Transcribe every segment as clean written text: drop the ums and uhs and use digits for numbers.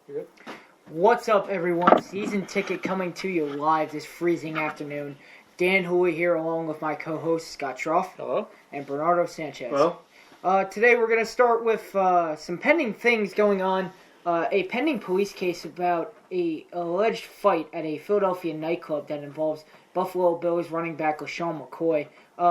Good. What's up, everyone? Season Ticket coming to you live this freezing afternoon. Dan Hooley here, along with my co-host Scott Schroff. Hello. And Bernardo Sanchez. Hello. Today we're going to start with some pending things going on. A pending police case about an alleged fight at a Philadelphia nightclub that involves Buffalo Bills running back LaShawn McCoy.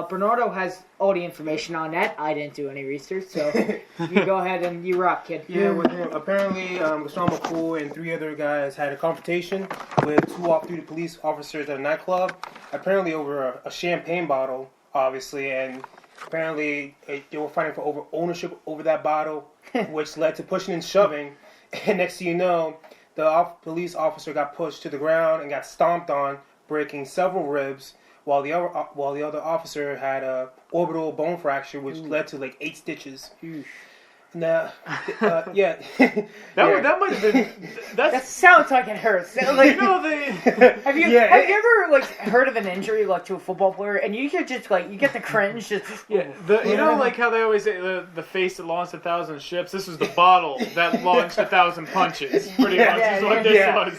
Bernardo has all the information on that. I didn't do any research, so you go ahead and you rock, kid. Yeah, with him. Apparently, LaShawn McCoy and three other guys had a confrontation with two off-duty police officers at a nightclub, apparently over a champagne bottle, obviously, and apparently they were fighting for ownership over that bottle, which led to pushing and shoving, and next thing you know, the police officer got pushed to the ground and got stomped on, breaking several ribs, while the other officer had a orbital bone fracture, which led to like 8 stitches. Now, yeah. That might have been. That sounds like it hurts. Like, have you ever heard of an injury to a football player, and you could just you get the cringe? Just like how they always say the face that launched 1,000 ships. This was the bottle that launched 1,000 punches. Pretty much is what this was.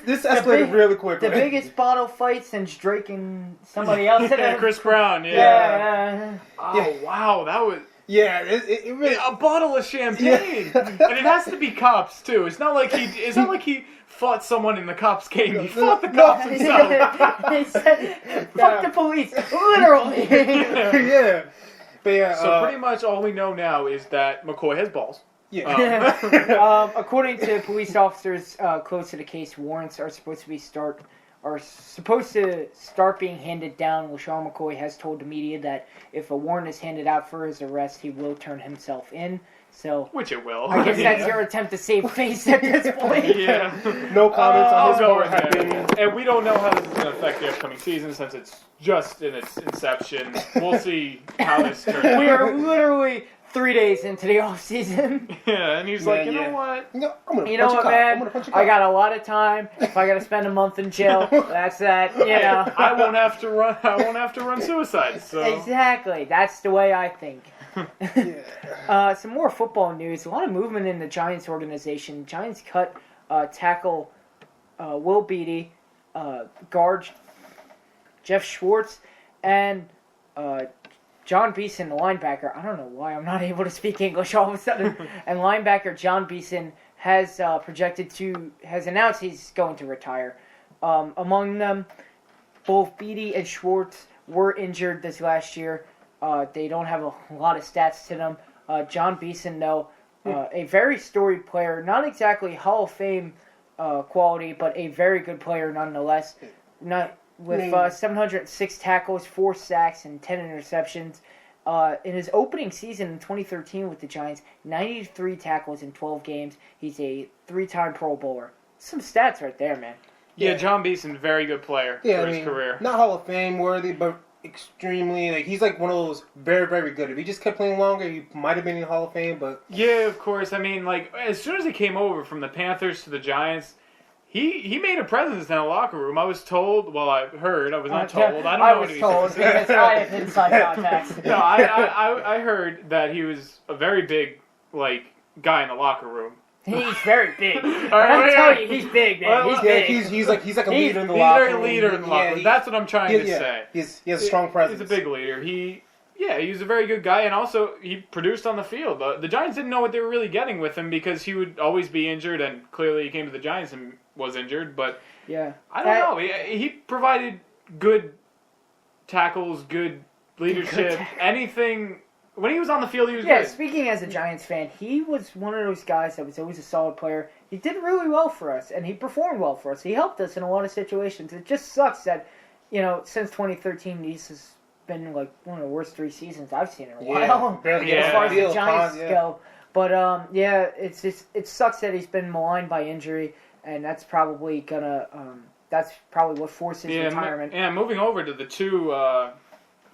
This escalated really quickly. The biggest bottle fight since Drake and somebody else. Chris Brown. Yeah. Oh wow, that was. Yeah, it really a bottle of champagne, and it has to be cops too. It's not like he fought someone in the cops came. He fought the cops himself. He said, "Fuck the police," literally. Yeah, but yeah. So pretty much all we know now is that McCoy has balls. Yeah. According to police officers close to the case, warrants are supposed to start being handed down. LaShawn McCoy has told the media that if a warrant is handed out for his arrest, he will turn himself in. So, which it will. I guess that's your attempt to save face at this point. Yeah. No comments on his part. And we don't know how this is going to affect the upcoming season since it's just in its inception. We'll see how this turns out. We are literally 3 days into the off season. Yeah, and he's like, you know what? You know what, man? I got a lot of time. If I got to spend a month in jail, that's that. You know, I won't have to run suicide. So exactly, that's the way I think. Some more football news. A lot of movement in the Giants organization. Giants cut tackle Will Beatty, guard Jeff Schwartz, and John Beeson, the linebacker. I don't know why I'm not able to speak English all of a sudden. And linebacker John Beeson has announced he's going to retire. Among them, both Beatty and Schwartz were injured this last year. They don't have a lot of stats to them. John Beeson, though, a very storied player, not exactly Hall of Fame quality, but a very good player nonetheless. With 706 tackles, 4 sacks, and 10 interceptions. In his opening season in 2013 with the Giants, 93 tackles in 12 games. He's a 3-time Pro Bowler. Some stats right there, man. Yeah, John Beeson, very good player for his career. Not Hall of Fame worthy, but extremely, he's one of those very, very good. If he just kept playing longer, he might have been in the Hall of Fame, but... Yeah, of course. I mean, as soon as he came over from the Panthers to the Giants... He made a presence in the locker room. I was told. Well, I heard. I was not told. I don't know what he was told because I have inside contacts. No, I heard that he was a very big guy in the locker room. He's very big. I'm telling you, he's big, man. He's big. He's like a leader in the locker room. He's a leader in the locker room. That's what I'm trying to say. He has a strong presence. He's a big leader. He was a very good guy, and also he produced on the field. The Giants didn't know what they were really getting with him because he would always be injured, and clearly he came to the Giants and was injured. But I don't know. He provided good tackles, good leadership, anything. When he was on the field, he was good. Yeah, speaking as a Giants fan, he was one of those guys that was always a solid player. He did really well for us, and he performed well for us. He helped us in a lot of situations. It just sucks that, since 2013, this has been one of the worst 3 seasons I've seen in a while. As far as the Giants go. But it sucks that he's been maligned by injury, and that's probably what forces retirement. Yeah, moving over to the 2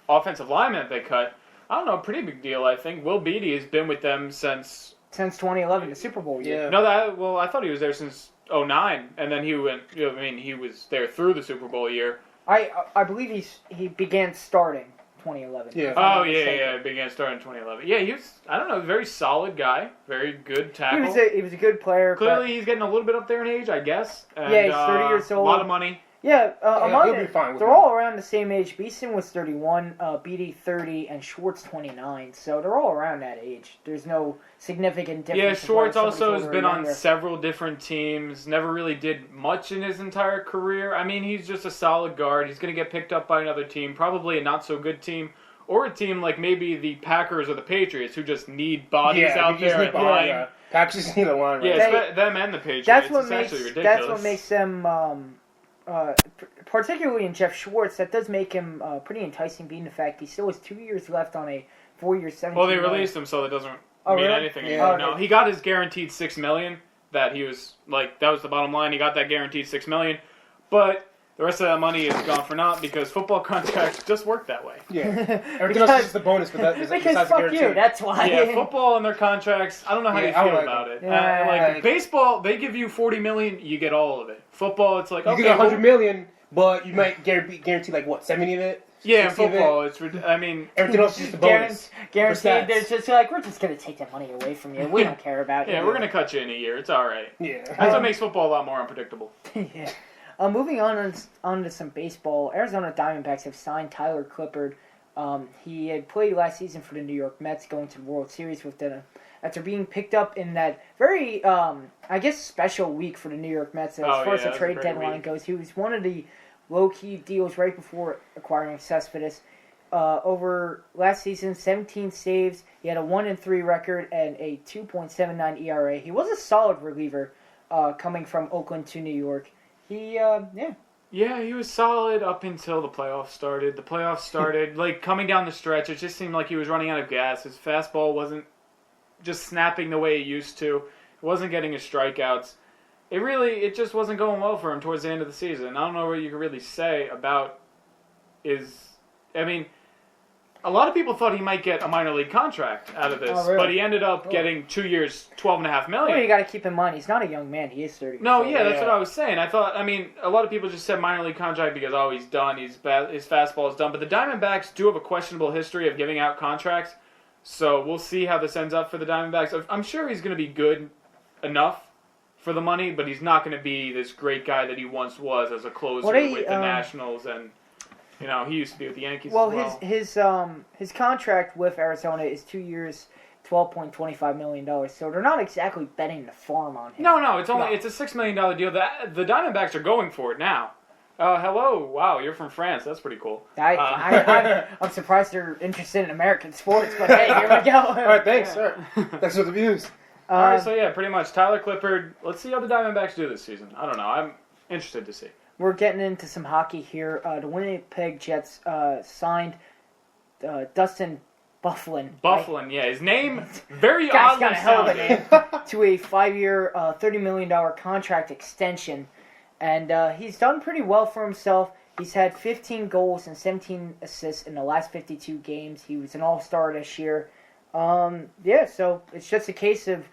offensive linemen that they cut. I don't know, pretty big deal, I think. Will Beatty has been with them since 2011, the Super Bowl year. Yeah. No, I thought he was there since 2009, and then he went. He was there through the Super Bowl year. I believe he began starting 2011. Yeah. Oh, yeah. Began starting in 2011. Yeah, he was, I don't know, very solid guy. Very good tackle. He was a good player. Clearly, he's getting a little bit up there in age, I guess. And, yeah, he's 30 years old. A lot of money. Yeah, he'll be fine with they're him. all around the same age. Beeson was 31, Beatty 30, and Schwartz 29. So they're all around that age. There's no significant difference. Yeah, Schwartz also has been on younger. several different teams. Never really did much in his entire career. I mean, he's just a solid guard. He's going to get picked up by another team, probably a not-so-good team, or a team like maybe the Packers or the Patriots who just need bodies out there at line. Yeah. Packers just need a line. Right? Yeah, them and the Patriots. That's what makes them. Particularly in Jeff Schwartz, that does make him pretty enticing, being the fact he still has 2 years left on a 4-year, $17 Well, they released him, so that doesn't mean anything anymore. No, he got his guaranteed $6 million. That he was that was the bottom line. He got that guaranteed $6 million, but the rest of that money is gone for naught because football contracts just work that way. Yeah, everything else is just the bonus, but that is because fuck you. That's why. Yeah, football and their contracts. I don't know how you feel about it. Like baseball, they give you $40 million, you get all of it. Football, it's like you get $100 million. But you might guarantee like what, 70 of it? Yeah, in football, it's I mean everything else is just a bonus. Guaranteed. They're just like, we're just gonna take that money away from you. We don't care about it. Yeah, we're gonna cut you in a year. It's all right. Yeah, that's what makes football a lot more unpredictable. Yeah. Moving on to some baseball. Arizona Diamondbacks have signed Tyler Clippard. He had played last season for the New York Mets, going to the World Series with them. After being picked up in that very, I guess, special week for the New York Mets as far as the trade deadline goes. He was one of the low-key deals right before acquiring Cespedes. Over last season, 17 saves. He had a 1-3 record and a 2.79 ERA. He was a solid reliever coming from Oakland to New York. Yeah, he was solid up until the playoffs started. The playoffs started, like, coming down the stretch, it just seemed like he was running out of gas. His fastball wasn't just snapping the way he used to. He wasn't getting his strikeouts. It just wasn't going well for him towards the end of the season. I don't know what you can really say about I mean, a lot of people thought he might get a minor league contract out of this, but he ended up getting 2 years, $12.5 million. Well, you got to keep in mind, he's not a young man. He is 30. No, yeah, that's what I was saying. I mean, a lot of people just said minor league contract because, he's done. His fastball is done. But the Diamondbacks do have a questionable history of giving out contracts. So we'll see how this ends up for the Diamondbacks. I'm sure he's going to be good enough for the money, but he's not going to be this great guy that he once was as a closer with the Nationals, and he used to be with the Yankees. Well, as well. his contract with Arizona is 2 years, $12.25 million. So they're not exactly betting the farm on him. No, it's a $6 million deal. The Diamondbacks are going for it now. Hello. Wow, you're from France. That's pretty cool. I'm surprised they're interested in American sports, but hey, here we go. All right, thanks, sir. Thanks for the views. All right, so yeah, pretty much Tyler Clippard. Let's see how the Diamondbacks do this season. I don't know. I'm interested to see. We're getting into some hockey here. The Winnipeg Jets signed Dustin Byfuglien. Byfuglien, yeah. His name, very oddly sounding. To a 5-year, $30 million contract extension. And he's done pretty well for himself. He's had 15 goals and 17 assists in the last 52 games. He was an all-star this year. So it's just a case of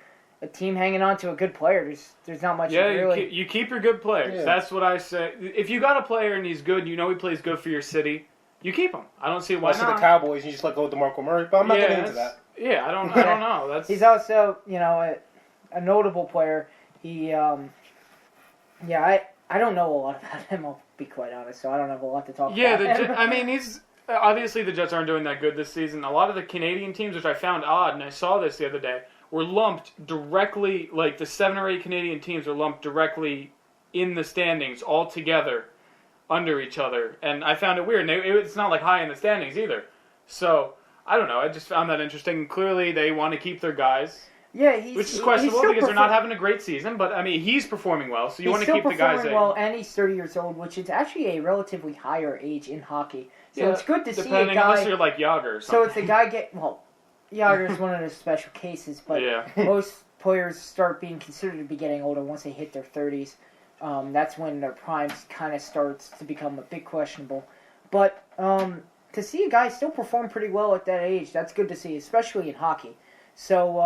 a team hanging on to a good player. There's not much. You keep your good players. Yeah. That's what I say. If you got a player and he's good, he plays good for your city, you keep him. I don't see why not. The Cowboys, you just let go of DeMarco Murray, but I'm not getting into that. Yeah, I don't know. He's also, a notable player. He, I don't know a lot about him, I'll be quite honest, so I don't have a lot to talk about. He's... Obviously, the Jets aren't doing that good this season. A lot of the Canadian teams, which I found odd, and I saw this the other day, were lumped directly, like the 7 or 8 Canadian teams are lumped directly in the standings all together under each other. And I found it weird. It's not like high in the standings either. So, I don't know. I just found that interesting. Clearly, they want to keep their guys. Yeah, which is questionable because they're not having a great season, but he's performing well, so you want to keep the guys in. He's performing well, and he's 30 years old, which is actually a relatively higher age in hockey. So it's good to see a guy. Unless you're like Yager or something. So it's a guy Yager is one of those special cases, but most players start being considered to be getting older once they hit their 30s. That's when their prime kind of starts to become a bit questionable. But to see a guy still perform pretty well at that age, that's good to see, especially in hockey. So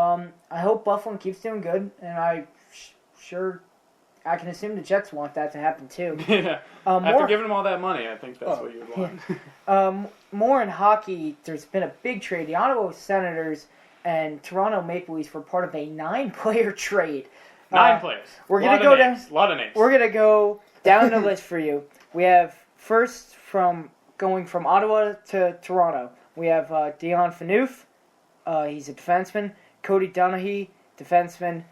I hope Byfuglien keeps doing good, and I sure I can assume the Jets want that to happen too. Yeah. After giving them all that money, I think that's what you would want. More in hockey, there's been a big trade. The Ottawa Senators and Toronto Maple Leafs were part of a 9-player trade. 9 players. We're gonna go down. A lot of names. We're gonna go down the list for you. We have first going from Ottawa to Toronto. We have Dion Phaneuf. He's a defenseman. Cody Donaghy, defenseman.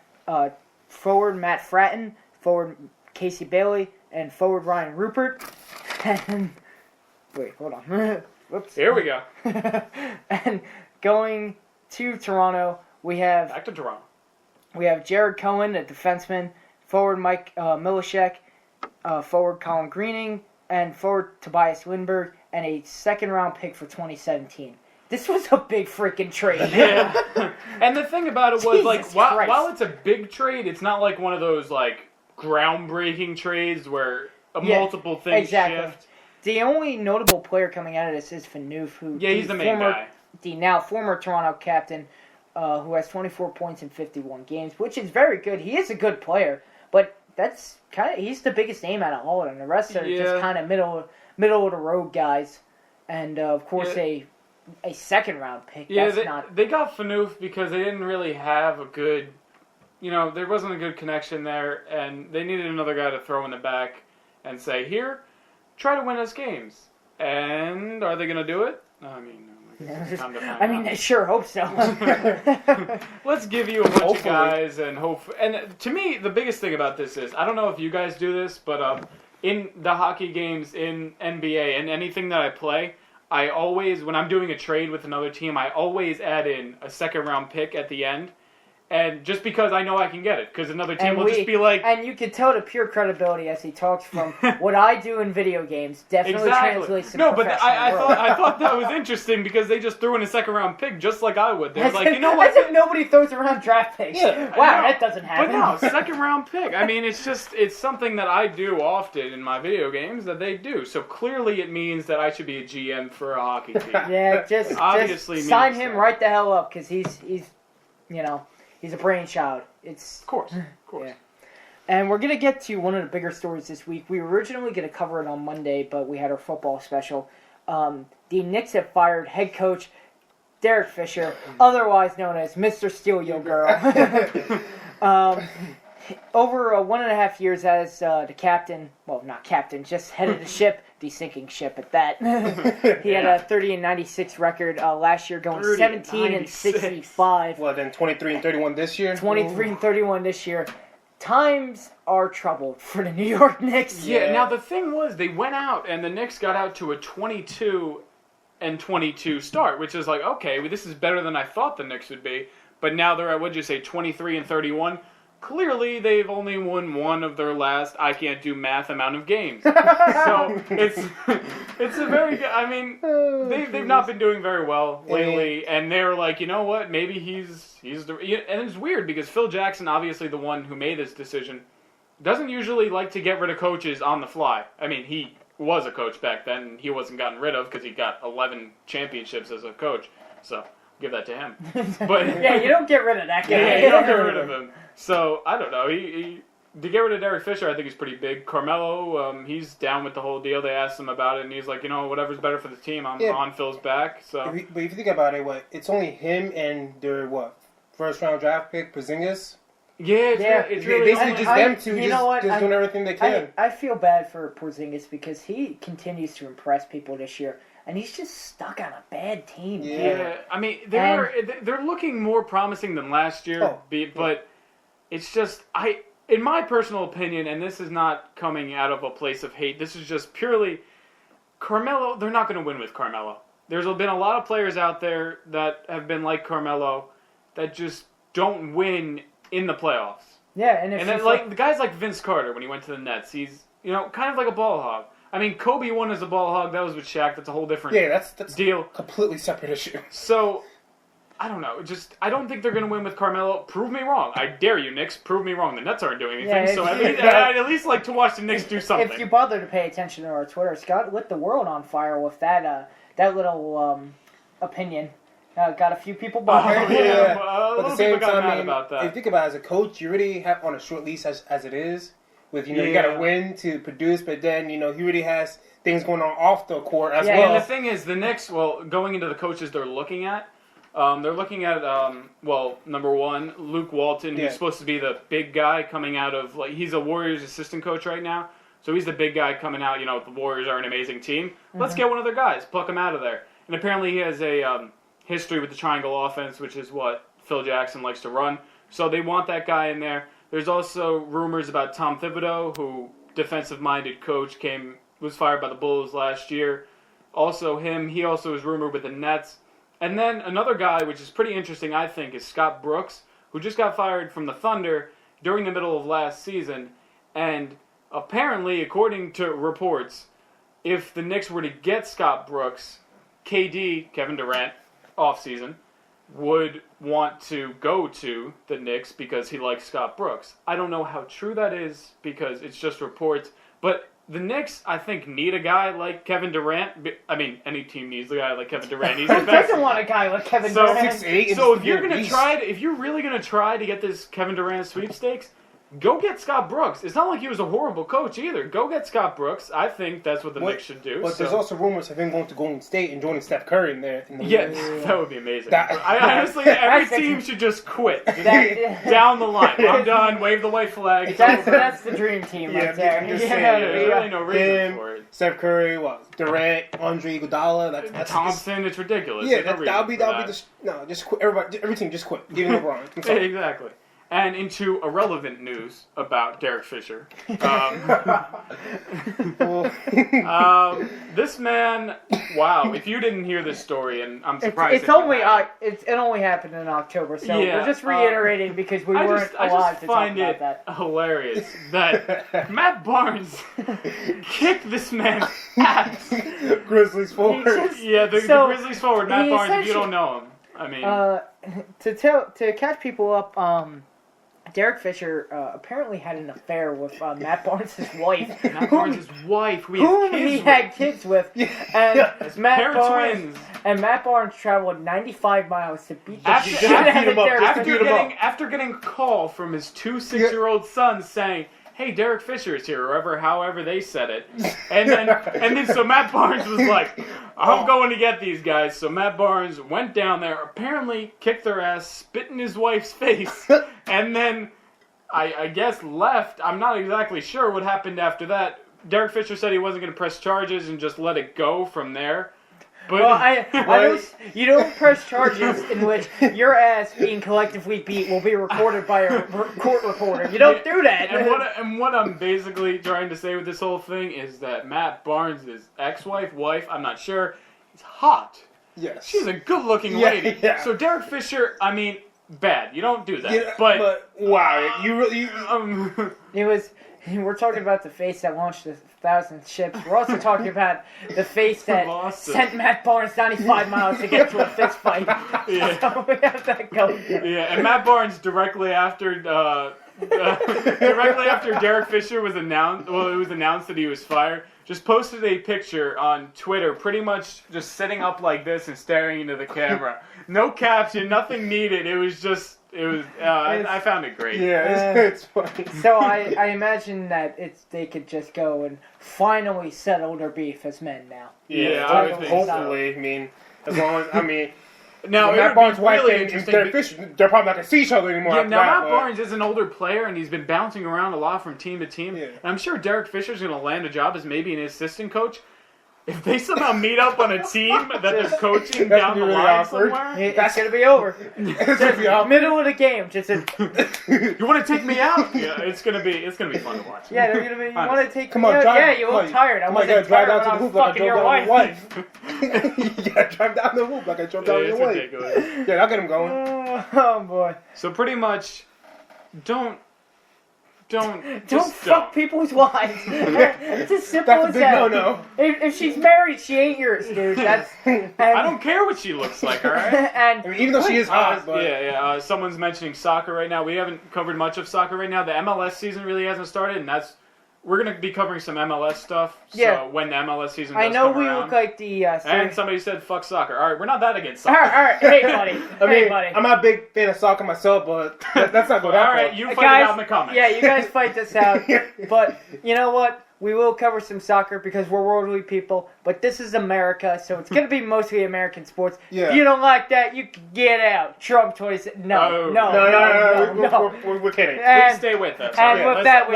Forward Matt Fratton. Forward Casey Bailey. And forward Ryan Rupert. And wait, hold on. Whoops. Here we go. And going to Toronto, we have... Back to Toronto. We have Jared Cohen, a defenseman. Forward Mike Milishek. Forward Colin Greening. And forward Tobias Lindbergh. And a second-round pick for 2017. This was a big freaking trade. Yeah. And the thing about it was, Jesus while it's a big trade, it's not like one of those, groundbreaking trades where multiple things shift. The only notable player coming out of this is Phaneuf, who he's the main guy. The now former Toronto captain, who has 24 points in 51 games, which is very good. He is a good player, but that's he's the biggest name out of all of them. The rest are just kind of middle of the road guys, and of course a second round pick. Yeah, they got Phaneuf because they didn't really have a good, there wasn't a good connection there, and they needed another guy to throw in the back and say, here, try to win us games. And are they going to do it? I mean, I sure hope so. Let's give you a bunch of guys and hope. And to me, the biggest thing about this is, I don't know if you guys do this, but in the hockey games in NBA and anything that I play, I always, when I'm doing a trade with another team, I always add in a second-round pick at the end. And just because I know I can get it, because another team will just be like... And you can tell the pure credibility as he talks from what I do in video games definitely translates to I thought that was interesting because they just threw in a second-round pick just like I would. They're like, you know what? As if nobody throws around draft picks. Yeah, wow, that doesn't happen. But no, second-round pick. I mean, it's something that I do often in my video games that they do. So clearly it means that I should be a GM for a hockey team. Yeah, just sign him right the hell up because he's He's a brainchild. Of course. Yeah. And we're going to get to one of the bigger stories this week. We were originally going to cover it on Monday, but we had our football special. The Knicks have fired head coach Derek Fisher, otherwise known as Mr. Steal Your Girl. Over 1.5 years as the captain, well, not captain, just head of the ship, the sinking ship at that. He had a 30-96 record last year, going 17-65. Well, then 23-31 this year. 23-31 this year. Times are troubled for the New York Knicks. Yeah. Now the thing was, they went out and the Knicks got out to a 22-22 start, which is like, okay, well, this is better than I thought the Knicks would be. But now they're at, what'd you say, 23-31. Clearly, they've only won one of their last, I can't do math, amount of games. So, it's a very good, I mean, they've not been doing very well lately, and they were like, you know what, maybe he's the, and it's weird, because Phil Jackson, obviously the one who made this decision, doesn't usually like to get rid of coaches on the fly. I mean, he was a coach back then, and he wasn't gotten rid of, because he got 11 championships as a coach, so give that to him. But yeah, you don't get rid of that guy. Yeah, you don't get rid of him. So, I don't know. He to get rid of Derek Fisher, I think is pretty big. Carmelo, he's down with the whole deal. They asked him about it, and he's like, whatever's better for the team, I'm on Phil's back. So, but if you think about it, it's only him and their, first-round draft pick, Porzingis? Yeah, it's really... Basically just them two just doing everything they can. I feel bad for Porzingis because he continues to impress people this year. And he's just stuck on a bad team. Yeah, I mean, they're looking more promising than last year, but it's just, in my personal opinion, and this is not coming out of a place of hate, this is just purely, Carmelo, they're not going to win with Carmelo. There's been a lot of players out there that have been like Carmelo that just don't win in the playoffs. Yeah, and then the guys like Vince Carter when he went to the Nets, he's, kind of like a ball hog. I mean, Kobe won as a ball hog. That was with Shaq. That's a whole different that's deal. Completely separate issue. So, I don't know. I don't think they're going to win with Carmelo. Prove me wrong. I dare you, Knicks. Prove me wrong. The Nets aren't doing anything. So I'd at least like to watch the Knicks do something. If you bother to pay attention to our Twitter, Scott lit the world on fire with that little opinion. Got a few people bothered. But at the same time, about that. If you think about it, as a coach, you really have on a short lease as it is. with you got to win to produce, but then he really has things going on off the court as well. And the thing is, the Knicks, going into the coaches they're looking at, number one, Luke Walton, who's supposed to be the big guy coming out of, he's a Warriors assistant coach right now, so he's the big guy coming out, the Warriors are an amazing team. Let's get one of their guys, pluck him out of there. And apparently he has a history with the triangle offense, which is what Phil Jackson likes to run. So they want that guy in there. There's also rumors about Tom Thibodeau, who defensive-minded coach was fired by the Bulls last year. Also he also is rumored with the Nets. And then another guy, which is pretty interesting, I think, is Scott Brooks, who just got fired from the Thunder during the middle of last season. And apparently, according to reports, if the Knicks were to get Scott Brooks, KD, Kevin Durant, off-season, would want to go to the Knicks because he likes Scott Brooks. I don't know how true that is because it's just reports. But the Knicks, I think, need a guy like Kevin Durant. I mean, any team needs a guy like Kevin Durant. He's the Who doesn't want a guy like Kevin Durant? 6'8", so if you're really gonna try to get this Kevin Durant sweepstakes, go get Scott Brooks. It's not like he was a horrible coach either. Go get Scott Brooks. I think that's what the Knicks should do. But there's also rumors of him going to Golden State and joining Steph Curry in there. That would be amazing. I honestly, every team should just quit. Down the line. I'm done. Wave the white flag. That's the dream team right there. There's really no reason for it. Steph Curry, Durant, Andre Iguodala. That's Thompson. It's ridiculous. Yeah, that'll be just quit. Every team just quit. Even LeBron. Exactly. And into irrelevant news about Derek Fisher. This man, wow! If you didn't hear this story, and I'm surprised, it only happened in October, so we're just reiterating because we weren't allowed to talk about that. I just find it hilarious that Matt Barnes kicked this man's ass. Grizzlies forward. The Grizzlies forward. Matt Barnes. If you don't know him, I mean, to catch people up. Derek Fisher apparently had an affair with Matt Barnes' wife. Matt Barnes' wife, whom he had kids with. And Matt Barnes traveled 95 miles to beat the shit out of Derek Fisher. After getting a call from his 2 6-year-old sons saying, "Hey, Derek Fisher is here," however they said it. And then so Matt Barnes was like, "I'm going to get these guys." So Matt Barnes went down there, apparently kicked their ass, spit in his wife's face, and then I guess left. I'm not exactly sure what happened after that. Derek Fisher said he wasn't going to press charges and just let it go from there. But you don't press charges in which your ass being collectively beat will be recorded by a court reporter. You don't do that. And what I'm basically trying to say with this whole thing is that Matt Barnes' wife, I'm not sure, is hot. Yes. She's a good-looking lady. Yeah. So Derek Fisher, I mean, bad. You don't do that. Yeah, but wow, you really... We're talking about the face that launched the 1,000 ships. We're also talking about the face that sent Matt Barnes 95 miles to get to a fist fight. Yeah. So we have that going. Yeah, and Matt Barnes directly after Derek Fisher was announced, it was announced that he was fired, just posted a picture on Twitter, pretty much just sitting up like this and staring into the camera. No caption, nothing needed. I found it great. Yeah, it's funny. So I imagine that they could just go and finally settle their beef as men now. Yeah, I would think hopefully. So. I mean, as long as now Matt Barnes' wife and Derek Fisher, they're probably not going to see each other anymore. Yeah, now Matt Barnes is an older player and he's been bouncing around a lot from team to team. Yeah. And I'm sure Derek Fisher's going to land a job as maybe an assistant coach. If they somehow meet up on a team that they're coaching down the line somewhere, that's going to be over. Middle of the game, just you want to take me out? Yeah, it's gonna be fun to watch. Yeah, they're going to be. You want to take? Come on, you look tired. I want to drive down to the hoop like I drove down your wife. You got to drive down the hoop like I drove down your wife. Ridiculous. Yeah, I'll get him going. Oh boy. So pretty much, don't fuck people's wives. It's as simple as that. No. If she's married, she ain't yours, dude. I don't care what she looks like, all right? And I mean, even though she is hot, but... someone's mentioning soccer right now. We haven't covered much of soccer right now. The MLS season really hasn't started, and that's we're going to be covering some MLS stuff. So when the MLS season does I know come we around. look like the... and somebody said, fuck soccer. All right, we're not that against soccer. All right. Hey, buddy. I mean, I'm not a big fan of soccer myself, but that's not going that All right, you fight it out in the comments. Yeah, you guys fight this out. But you know what? We will cover some soccer because we're worldly people. But this is America, so it's going to be mostly American sports. Yeah. If you don't like that, you can get out. Trump 20... No. We're kidding. Please stay with us. And with that,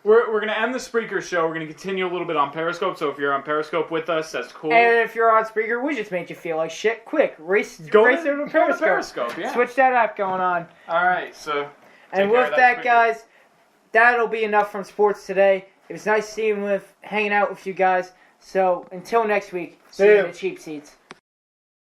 we're going to end the Spreaker show. We're going to continue a little bit on Periscope, so if you're on Periscope with us, that's cool. And if you're on Spreaker, we just made you feel like shit. Quick, race over to Periscope. Yeah. Switch that app going on. All right, so... And with that, guys, that'll be enough from sports today. It was nice hanging out with you guys. So until next week, see you in the cheap seats.